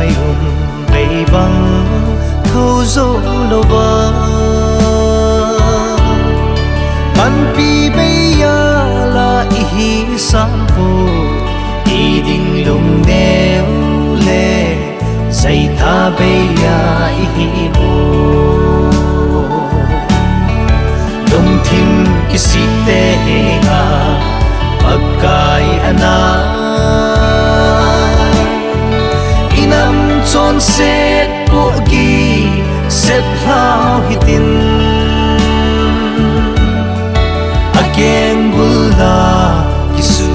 ai về băng thâu dấu lâu vơ ban pi bây giờ là ý sampo ý đình lùng neo lệ dây tha bây giờ ý bồ đông thim isi te nga pagkai ana inam chon set pogi sep hlau hitin again bulla kisu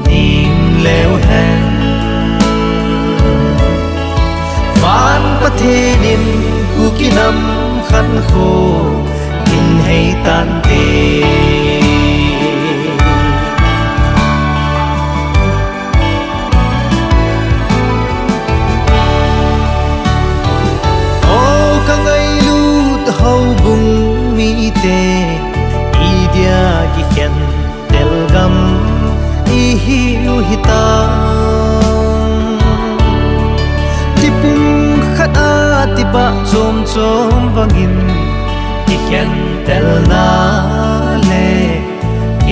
ning leo hen van pathenin kukinam khan kho in hay tan te o ka ngai lut hau bung mi te idia ki khen tel gam i hiu hita tipung khata tiba chom chom bangin khen tel na le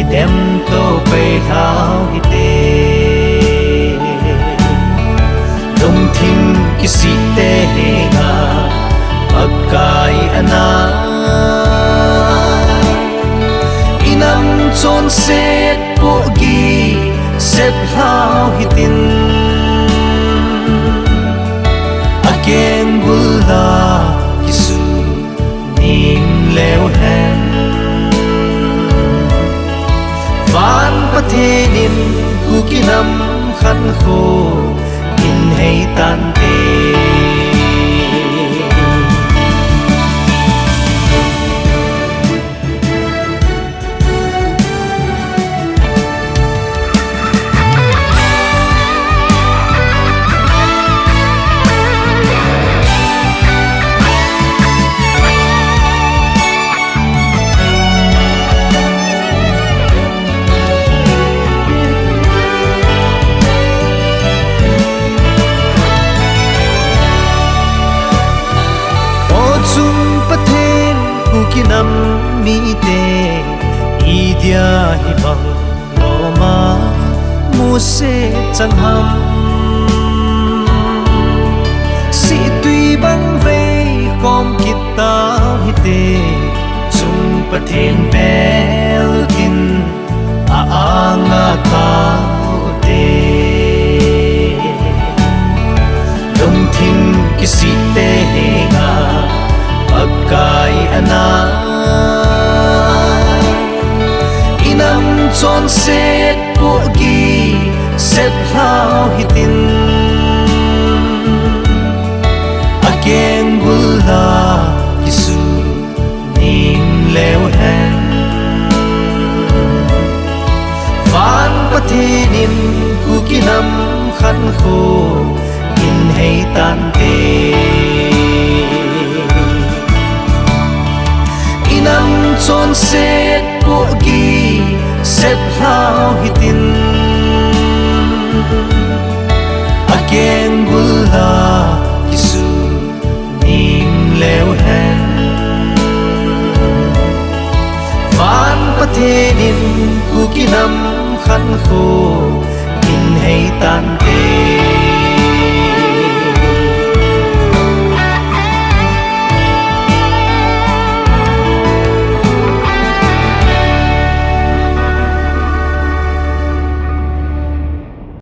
idem to pe thao hi te dum thim isi te nga pagkai ana inam chon set pogi sep hlau hitin again bulla kisu ning leo hen van pathenin kukinam khan kho in hay tan te kinam mi te idia hi bang loma mu se chang ham si tui bang ve kom kita hi te chung pathen bel tin a anga ta te dum thim isi te nga pagkai ana inam chon set pogi sep hlau hitin again bulla kisu ning leo hen van pathenin kukinam khan kho in hay tan te inam chon set pogi sep hlau hitin again bulla kisu ning leo hen van pathenin kukinam khan kho in hay tan te